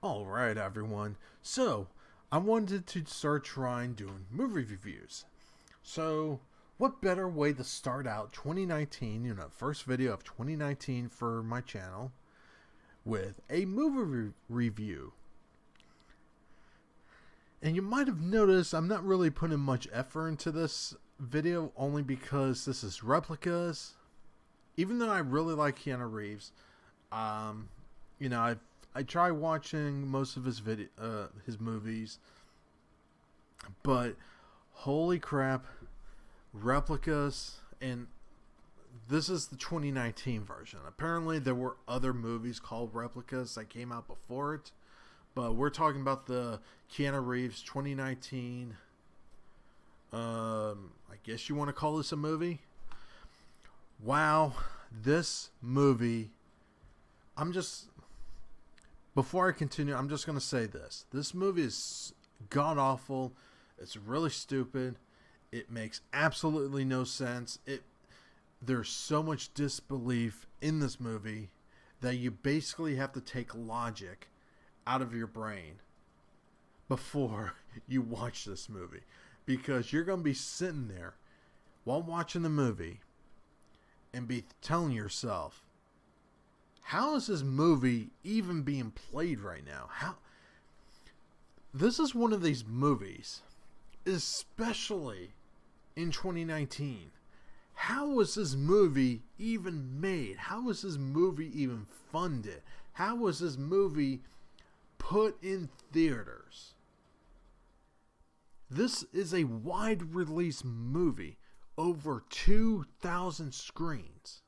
Alright, everyone. So, I wanted to start trying doing movie reviews. So, what better way to start out 2019, first video of 2019 for my channel, with a movie review? And you might have noticed I'm not really putting much effort into this video, only because this is Replicas. Even though I really like Keanu Reeves, I try watching most of his movies, but holy crap, Replicas, and this is the 2019 version. Apparently, there were other movies called Replicas that came out before it, but we're talking about the Keanu Reeves 2019. I guess you want to call this a movie. Wow, this movie. Before I continue, I'm just going to say this. This movie is god-awful. It's really stupid. It makes absolutely no sense. There's so much disbelief in this movie that you basically have to take logic out of your brain before you watch this movie. Because you're going to be sitting there while watching the movie and be telling yourself, how is this movie even being played right now? This is one of these movies, especially in 2019. How was this movie even made? How was this movie even funded? How was this movie put in theaters? This is a wide release movie, over 2,000 screens.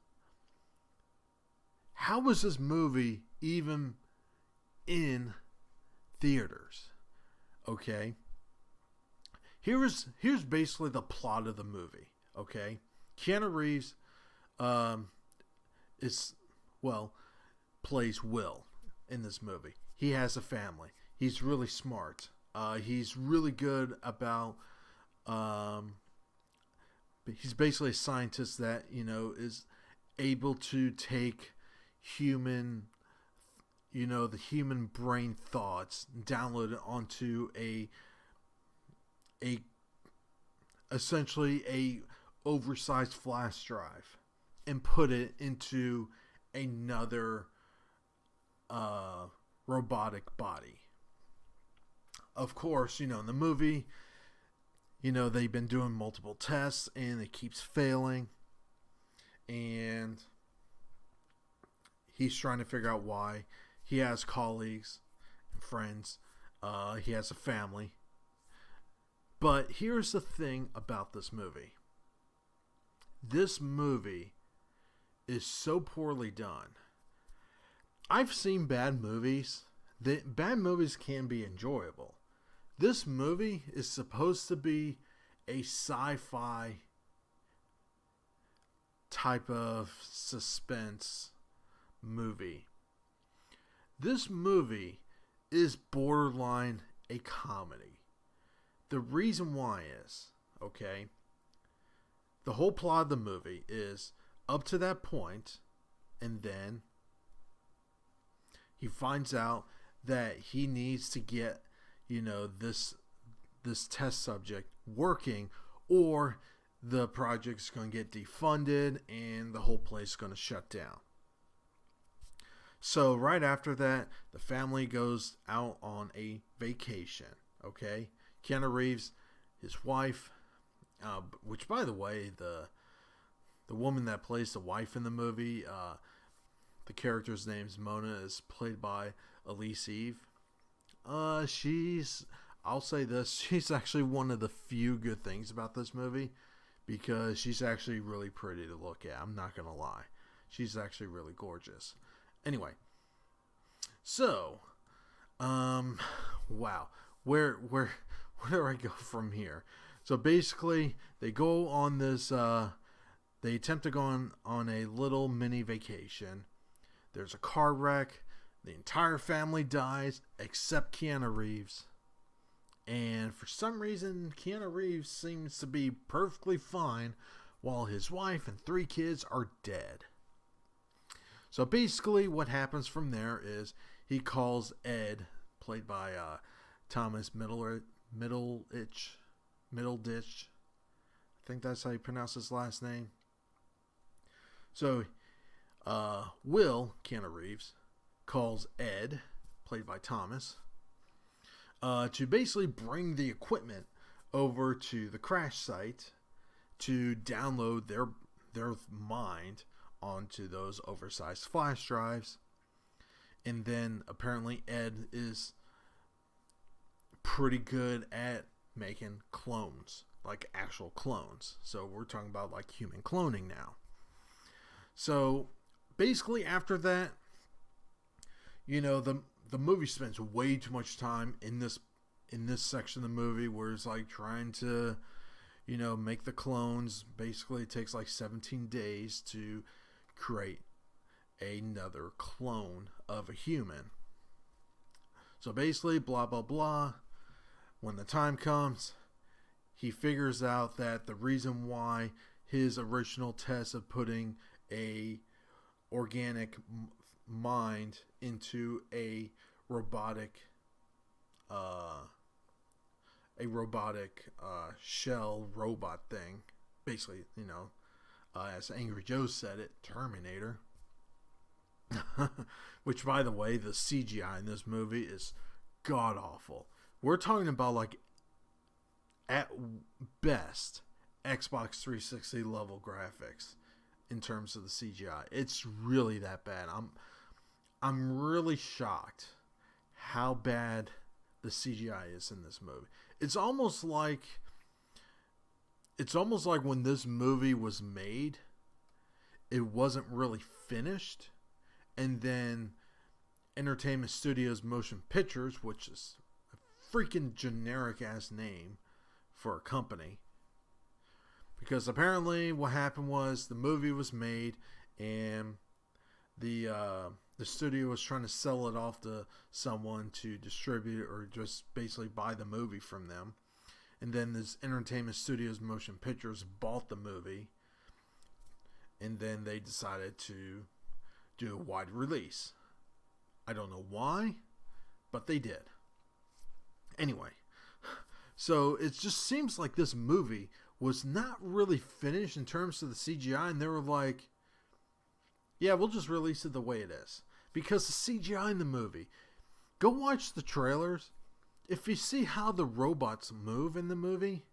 How was this movie even in theaters? Okay. Here's basically the plot of the movie. Okay. Keanu Reeves plays Will in this movie. He has a family. He's really smart. He's really good about he's basically a scientist that, is able to take the human brain thoughts, download it onto essentially a oversized flash drive and put it into another robotic body. Of course, in the movie, they've been doing multiple tests and it keeps failing, and he's trying to figure out why. He has colleagues and friends. He has a family. But here's the thing about this movie. This movie is so poorly done. I've seen bad movies. Bad movies can be enjoyable. This movie is supposed to be a sci-fi type of suspense movie. This movie is borderline a comedy. The reason why is, okay, the whole plot of the movie is up to that point, and then he finds out that he needs to get, this test subject working, or the project's going to get defunded and the whole place is going to shut down. So right after that, the family goes out on a vacation. Okay, Keanu Reeves, his wife, which, by the way, the woman that plays the wife in the movie, the character's name's Mona, is played by Elise Eve. I'll say this, she's actually one of the few good things about this movie, because she's actually really pretty to look at. I'm not gonna lie, she's actually really gorgeous. Anyway, so, wow, where do I go from here? So basically, they go on this, they attempt to go on a little mini vacation. There's a car wreck. The entire family dies except Keanu Reeves. And for some reason, Keanu Reeves seems to be perfectly fine, while his wife and 3 kids are dead. So basically what happens from there is he calls Ed, played by Thomas Middleditch. I think that's how you pronounce his last name. So, Keanu Reeves, calls Ed, played by Thomas, to basically bring the equipment over to the crash site to download their mind onto those oversized flash drives. And then apparently Ed is pretty good at making clones, like actual clones. So we're talking about like human cloning now. So basically after that, you know, the movie spends way too much time in this section of the movie where it's like trying to, you know, make the clones. Basically it takes like 17 days to create another clone of a human. So basically, blah blah blah. When the time comes, he figures out that the reason why his original test of putting a organic mind into a robotic shell robot thing, basically, you know, as Angry Joe said it, Terminator. Which, by the way, the CGI in this movie is god awful. We're talking about, like, at best, Xbox 360 level graphics in terms of the CGI. It's really that bad. I'm really shocked how bad the CGI is in this movie. It's almost like when this movie was made, it wasn't really finished. And then Entertainment Studios Motion Pictures, which is a freaking generic ass name for a company. Because apparently what happened was the movie was made and the studio was trying to sell it off to someone to distribute it or just basically buy the movie from them. And then this Entertainment Studios Motion Pictures bought the movie. And then they decided to do a wide release. I don't know why, but they did. Anyway, so it just seems like this movie was not really finished in terms of the CGI, and they were like, yeah, we'll just release it the way it is. Because the CGI in the movie, go watch the trailers. If you see how the robots move in the movie,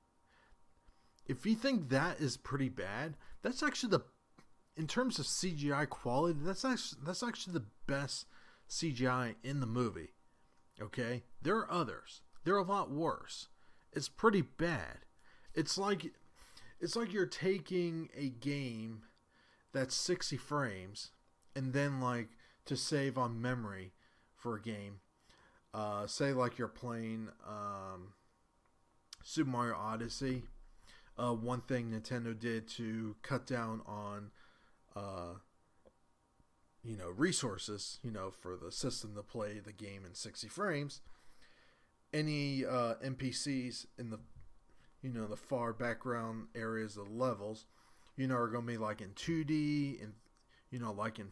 if you think that is pretty bad, that's actually in terms of CGI quality, that's actually the best CGI in the movie. Okay? There are others. They're a lot worse. It's pretty bad. It's like you're taking a game that's 60 frames and then, like, to save on memory for a game, say like you're playing Super Mario Odyssey. One thing Nintendo did to cut down on resources, for the system to play the game in 60 frames. Any NPCs in the far background areas of the levels, are going to be like in 2D and, like in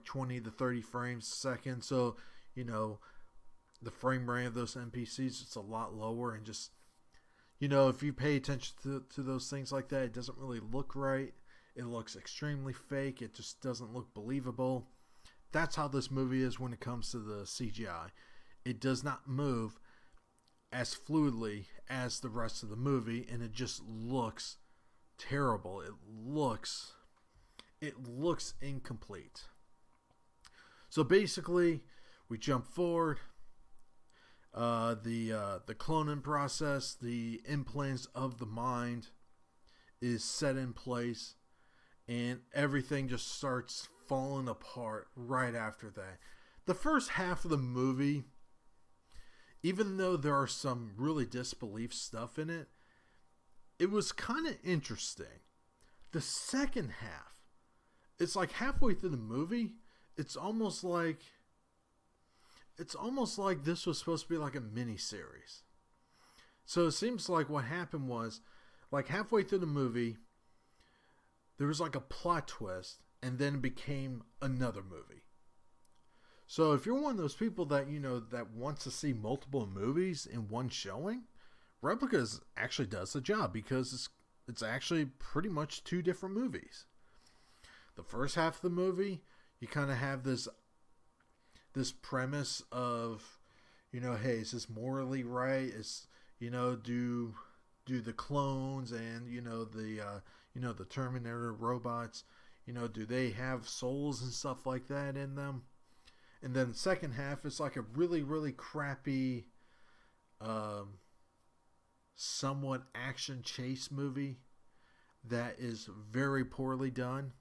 20 to 30 frames a second. So, the frame rate of those NPCs, it's a lot lower, and just, if you pay attention to those things like that, it doesn't really look right. It looks extremely fake. It just doesn't look believable. That's how this movie is when it comes to the CGI. It does not move as fluidly as the rest of the movie, and it just looks terrible. It looks incomplete. So basically, we jump forward. The cloning process, the implants of the mind, is set in place, and everything just starts falling apart right after that. The first half of the movie, even though there are some really disbelief stuff in it, it was kind of interesting. The second half, it's like halfway through the movie, it's almost like this was supposed to be like a mini series. So it seems like what happened was, like halfway through the movie, there was like a plot twist, and then it became another movie. So if you're one of those people that that wants to see multiple movies in one showing, Replicas actually does the job because it's actually pretty much two different movies. The first half of the movie, you kind of have this premise of, hey, is this morally right? Is do the clones and the Terminator robots, do they have souls and stuff like that in them? And then the second half is like a really, really crappy, somewhat action chase movie that is very poorly done.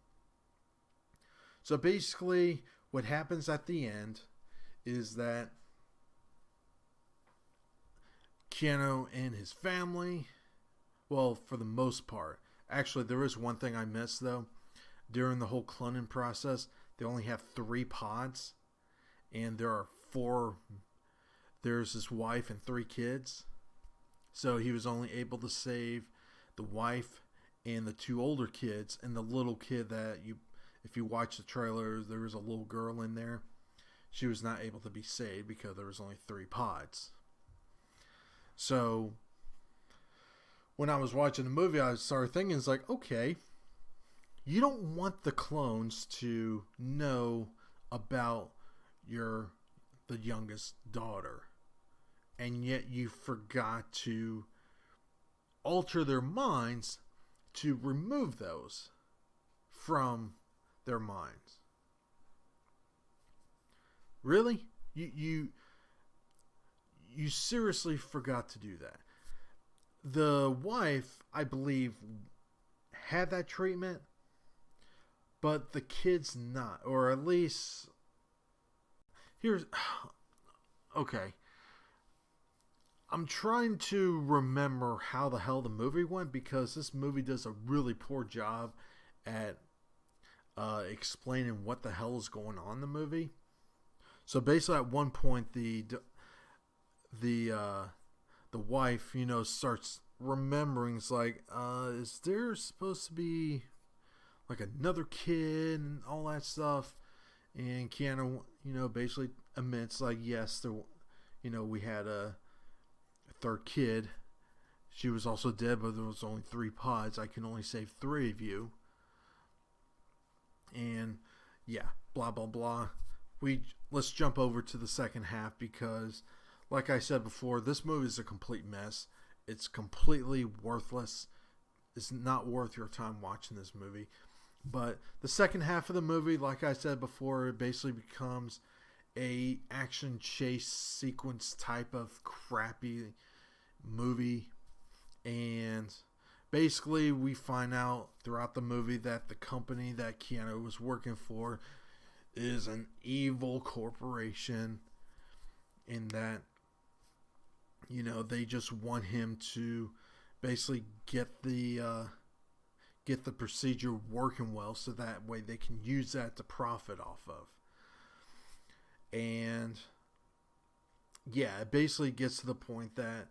So basically, what happens at the end is that Keanu and his family, well, for the most part, actually, there is one thing I missed though. During the whole cloning process, they only have 3 pods, and there are 4. There's his wife and 3 kids. So he was only able to save the wife and the 2 older kids, and the little kid that if you watch the trailer, there was a little girl in there. She was not able to be saved because there was only 3 pods. So when I was watching the movie, I started thinking, it's like, okay, you don't want the clones to know about the youngest daughter, and yet you forgot to alter their minds to remove those from their minds. Really? You seriously forgot to do that. The wife, I believe, had that treatment, but the kids not, or at least okay. I'm trying to remember how the hell the movie went, because this movie does a really poor job at explaining what the hell is going on in the movie. So basically, at one point, the wife, starts remembering. It's like, is there supposed to be like another kid and all that stuff? And Keanu, basically admits, like, yes, we had a 3rd kid. She was also dead, but there was only 3 pods. I can only save 3 of you. And yeah, blah blah blah. Let's jump over to the second half, because, like I said before, this movie is a complete mess. It's completely worthless. It's not worth your time watching this movie. But the second half of the movie, like I said before, it basically becomes a action chase sequence type of crappy movie. And basically we find out throughout the movie that the company that Keanu was working for is an evil corporation, in that they just want him to basically get the procedure working well, so that way they can use that to profit off of. And yeah, it basically gets to the point that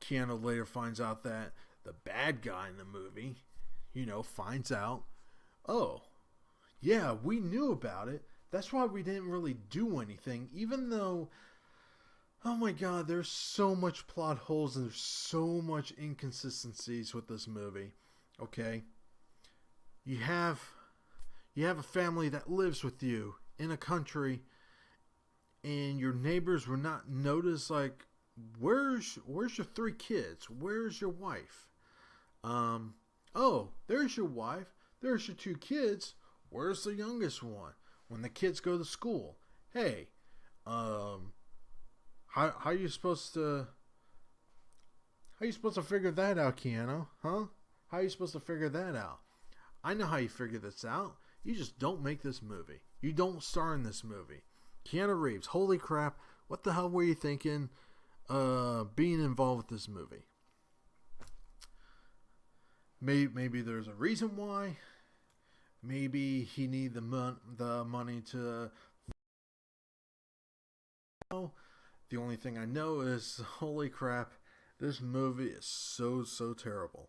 Keanu later finds out that the bad guy in the movie, finds out, oh, yeah, we knew about it. That's why we didn't really do anything, even though, oh my god, there's so much plot holes and there's so much inconsistencies with this movie. Okay? You have a family that lives with you in a country, and your neighbors will not notice, like, where's your 3 kids? Where's your wife? Oh, there's your wife. There's your 2 kids. Where's the youngest one? When the kids go to school, hey, how you supposed to figure that out, Keanu? Huh? How are you supposed to figure that out? I know how you figure this out. You just don't make this movie. You don't star in this movie. Keanu Reeves, holy crap, what the hell were you thinking being involved with this movie? Maybe there's a reason why. Maybe he needed the money to... The only thing I know is, holy crap, this movie is so terrible.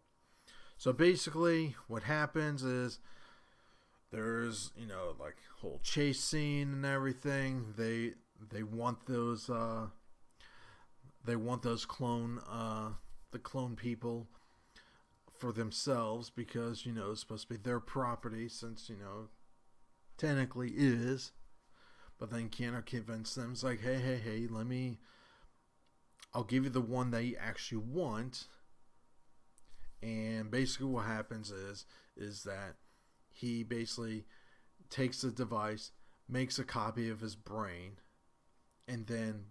So basically, what happens is, there's, like, whole chase scene and everything. They want those clone the clone people for themselves because, you know, it's supposed to be their property since, you know, technically is. But then Keanu convinced them, it's like, hey, I'll give you the one that you actually want. And basically what happens is that he basically takes the device, makes a copy of his brain, and then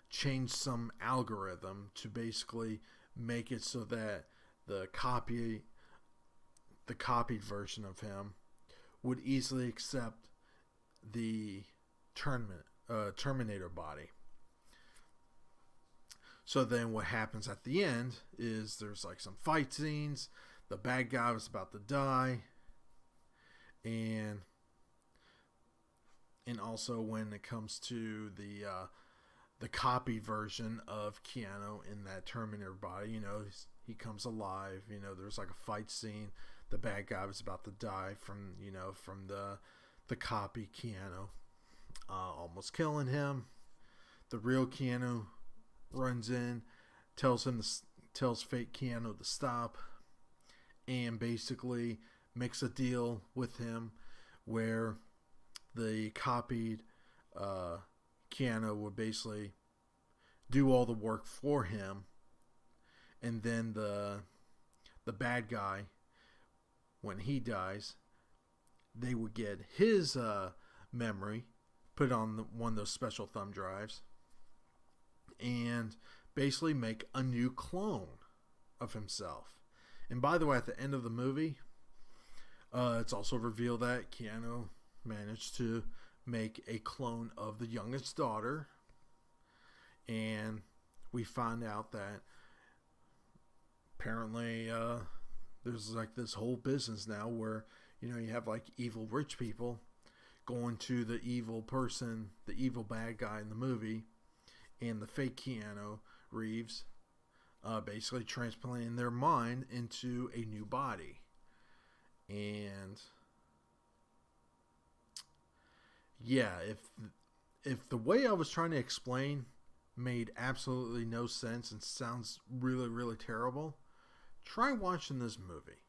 change some algorithm to basically make it so that the copied version of him would easily accept the Terminator body. So then what happens at the end is there's like some fight scenes. The bad guy was about to die. And also when it comes to the copy version of Keanu in that Terminator body, you know, he comes alive. You know, there's like a fight scene. The bad guy was about to die from the copy Keanu, almost killing him. The real Keanu runs in, tells fake Keanu to stop, and basically makes a deal with him where the copied Keanu would basically do all the work for him, and then the bad guy, when he dies, they would get his memory, put on one of those special thumb drives, and basically make a new clone of himself. And by the way, at the end of the movie, it's also revealed that Keanu managed to make a clone of the youngest daughter. And we find out that apparently there's like this whole business now where, you know, you have like evil rich people going to the evil person, the evil bad guy in the movie, and the fake Keanu Reeves, basically transplanting their mind into a new body. And yeah, if the way I was trying to explain made absolutely no sense and sounds really, really terrible, try watching this movie.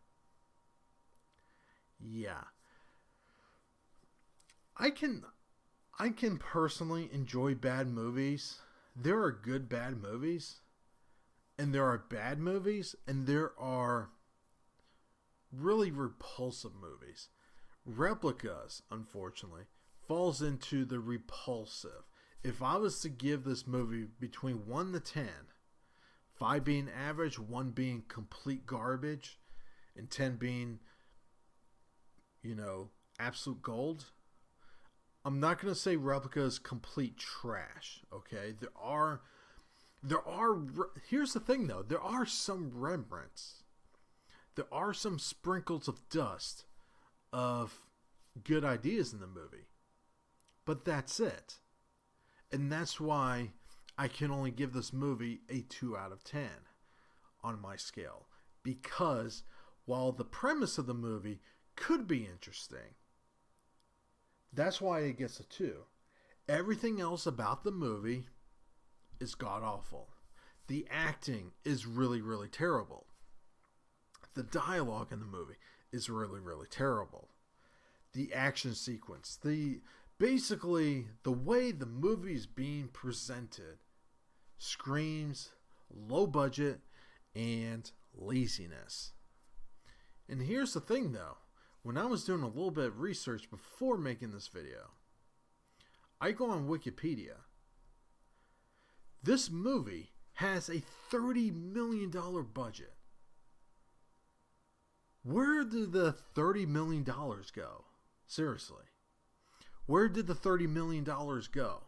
Yeah. I can personally enjoy bad movies. There are good bad movies, and there are bad movies, and there are really repulsive movies. Replicas, unfortunately, falls into the repulsive. If I was to give this movie between 1 to 10, 5 being average, 1 being complete garbage, and 10 being, you know, absolute gold, I'm not going to say Replica is complete trash, okay? There are, here's the thing though, there are some remnants. There are some sprinkles of dust of good ideas in the movie. But that's it. And that's why I can only give this movie a 2 out of 10 on my scale. Because while the premise of the movie could be interesting, that's why it gets a 2. Everything else about the movie is god-awful. The acting is really, really terrible. The dialogue in the movie is really, really terrible. The action sequence, basically the way the movie is being presented screams low budget and laziness. And here's the thing though. When I was doing a little bit of research before making this video, I go on Wikipedia. This movie has a $30 million budget. Where did the $30 million go? Seriously. Where did the $30 million go?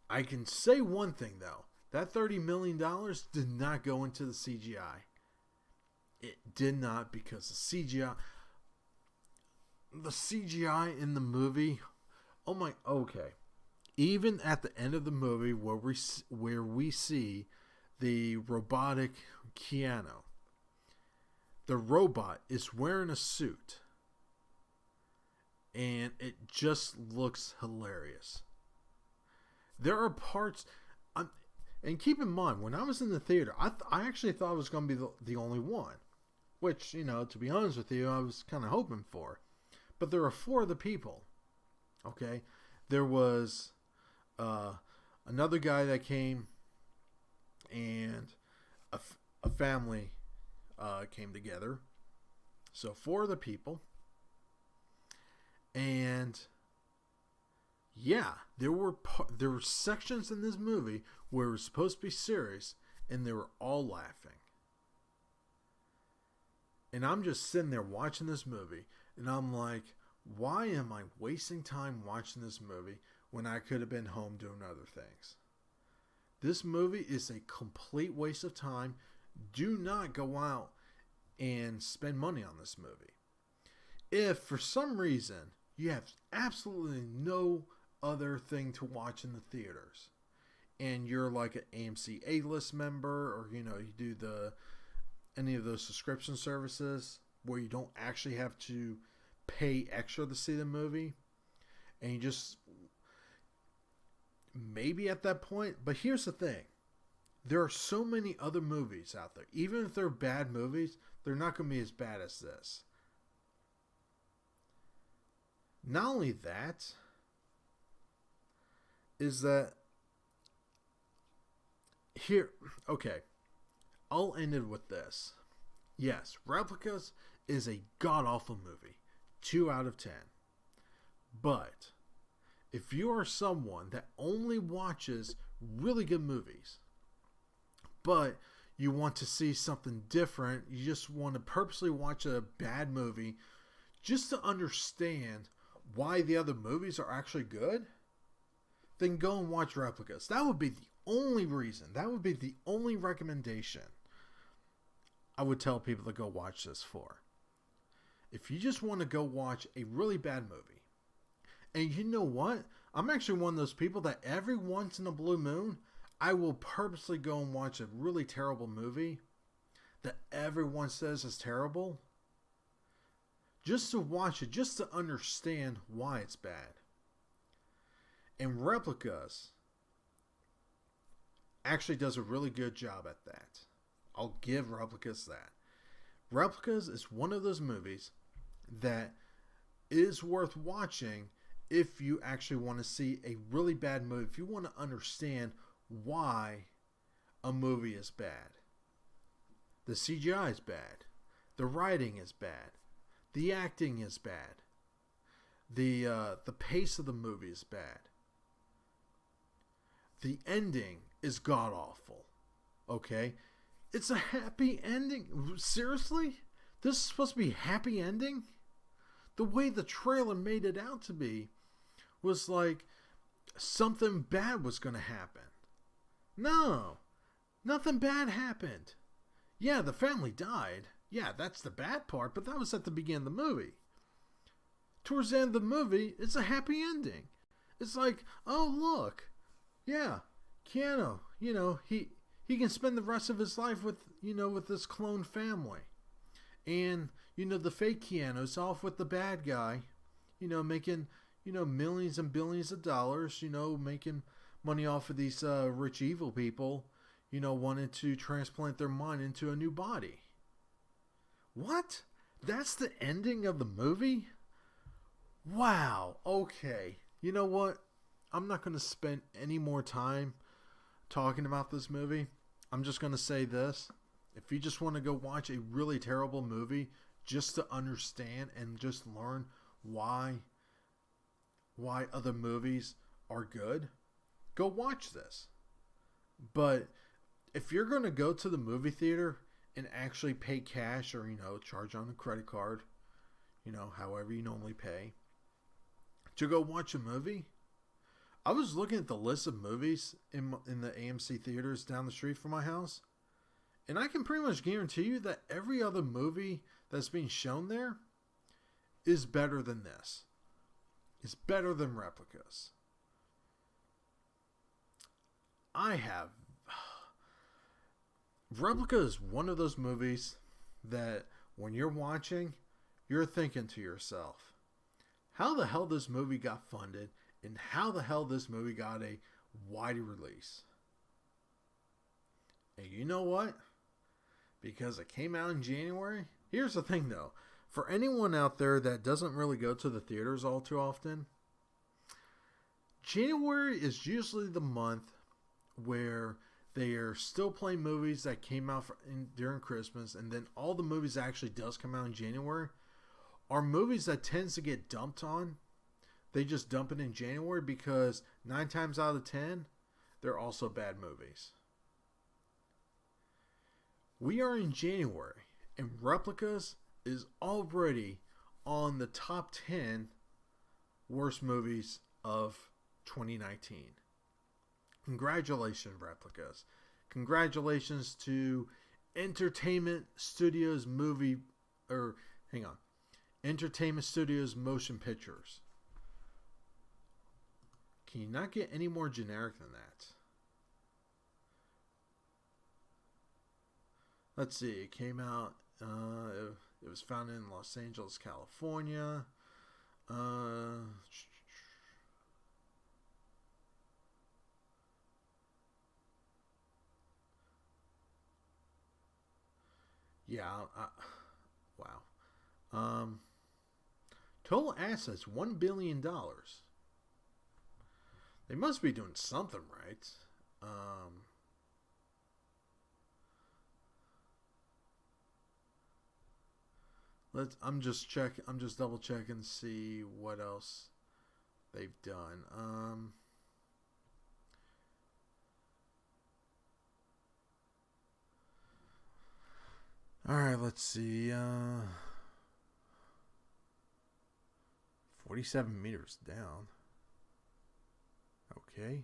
I can say one thing though. That $30 million did not go into the CGI. It did not, because the CGI in the movie, okay. Even at the end of the movie where we see the robotic Keanu, the robot is wearing a suit. and it just looks hilarious. There are parts, and keep in mind, when I was in the theater, I actually thought I was going to be the only one, which, to be honest with you, I was kind of hoping for. But there were 4 other people, okay? There was another guy that came, and a family came together. So 4 other people. And yeah, there were sections in this movie where it was supposed to be serious, and they were all laughing. And I'm just sitting there watching this movie, and I'm like, why am I wasting time watching this movie when I could have been home doing other things? This movie is a complete waste of time. Do not go out and spend money on this movie. If for some reason you have absolutely no other thing to watch in the theaters, and you're like an AMC A-list member, or you do any of those subscription services where you don't actually have to pay extra to see the movie, and you just maybe at that point. But here's the thing, there are so many other movies out there. Even if they're bad movies, they're not going to be as bad as this. Not only that, is that here, okay, I'll end it with this. Yes, Replicas is a god-awful movie. 2 out of 10. But if you are someone that only watches really good movies, but you want to see something different, you just want to purposely watch a bad movie just to understand why the other movies are actually good, then go and watch Replicas. That would be the only reason. That would be the only recommendation I would tell people to go watch this for. If you just want to go watch a really bad movie, and you know what? I'm actually one of those people that every once in a blue moon, I will purposely go and watch a really terrible movie that everyone says is terrible, just to watch it, just to understand why it's bad. And Replicas actually does a really good job at that. I'll give Replicas that. Replicas is one of those movies that is worth watching if you actually want to see a really bad movie, if you want to understand why a movie is bad. The CGI is bad. The writing is bad. The acting is bad. The pace of the movie is bad. The ending is god awful. Okay? It's a happy ending. Seriously? This is supposed to be a happy ending? The way the trailer made it out to be was like something bad was going to happen. No. Nothing bad happened. Yeah, the family died. Yeah, that's the bad part, but that was at the beginning of the movie. Towards the end of the movie, it's a happy ending. It's like, oh, look. Yeah, Keanu, he can spend the rest of his life with this clone family. And, the fake Keanu's off with the bad guy, making, millions and billions of dollars, making money off of these rich evil people, wanting to transplant their mind into a new body. What? That's the ending of the movie? Wow. Okay. You know what? I'm not going to spend any more time talking about this movie. I'm just going to say this. If you just want to go watch a really terrible movie just to understand and just learn why other movies are good, go watch this. But if you're going to go to the movie theater and actually pay cash or, charge on a credit card, however you normally pay, to go watch a movie, I was looking at the list of movies in the AMC theaters down the street from my house, and I can pretty much guarantee you that every other movie that's being shown there is better than this. It's better than Replicas. Replica is one of those movies that when you're watching, you're thinking to yourself, how the hell this movie got funded and how the hell this movie got a wide release. And you know what? Because it came out in January. Here's the thing though. For anyone out there that doesn't really go to the theaters all too often, January is usually the month where they are still playing movies that came out during Christmas, and then all the movies that actually does come out in January are movies that tends to get dumped on. They just dump it in January because 9 times out of 10, they're also bad movies. We are in January, and Replicas is already on the top 10 worst movies of 2019. Congratulations, Replicas. Congratulations to Entertainment Studios Entertainment Studios Motion Pictures. Can you not get any more generic than that? Let's see. It came out. It was founded in Los Angeles, California. Yeah. Wow. Total assets $1 billion. They must be doing something right. I'm just double checking to see what else they've done. All right, let's see. 47 meters down. Okay.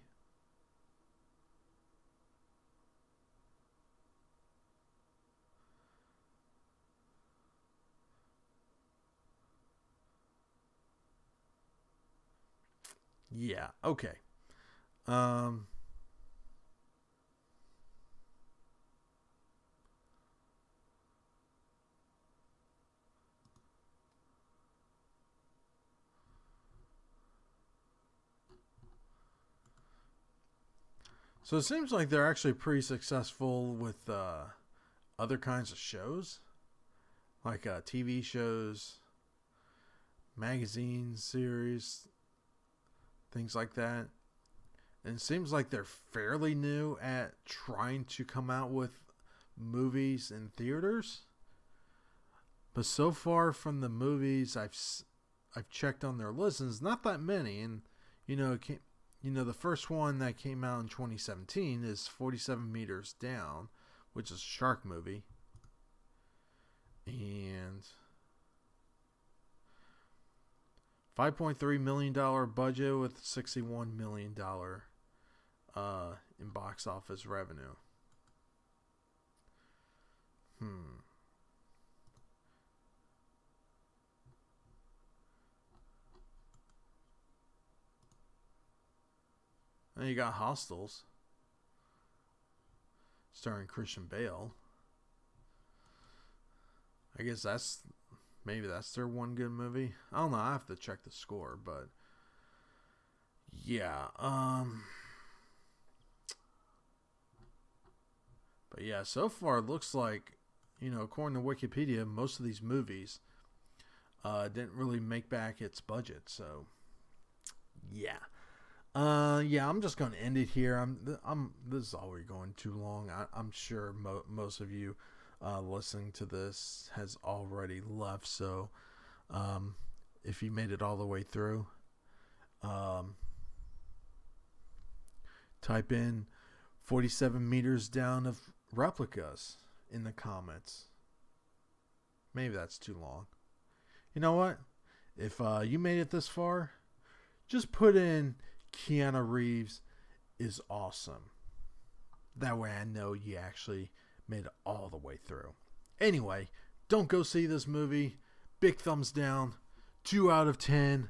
Yeah, okay. Um So it seems like they're actually pretty successful with other kinds of shows, like TV shows, magazine series, things like that. And it seems like they're fairly new at trying to come out with movies in theaters. But so far from the movies I've checked on their listens, not that many. And the first one that came out in 2017 is 47 Meters Down, which is a shark movie. And $5.3 million budget with $61 million in box office revenue. Then you got Hostels, starring Christian Bale. I guess maybe that's their one good movie. I don't know. I have to check the score, but yeah. But yeah, so far it looks like, according to Wikipedia, most of these movies didn't really make back its budget. So yeah. Yeah, I'm just going to end it here. This is already going too long. I'm sure most of you listening to this has already left. So, if you made it all the way through, type in 47 meters down of Replicas in the comments. Maybe that's too long. You know what? If you made it this far, just put in Keanu Reeves is awesome. That way I know you actually made it all the way through. Anyway, don't go see this movie. Big thumbs down. 2 out of 10.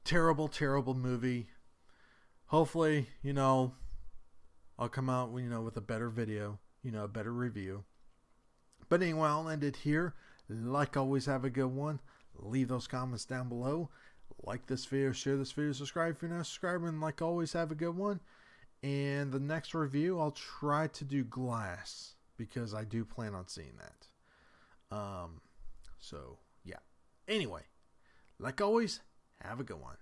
Terrible, terrible movie. Hopefully, I'll come out, with a better video, a better review. But anyway, I'll end it here. Like always, have a good one. Leave those comments down below. like this video, share this video, subscribe if you're not subscribed, and like always, have a good one. And the next review, I'll try to do Glass, because I do plan on seeing that. So, yeah. Anyway, like always, have a good one.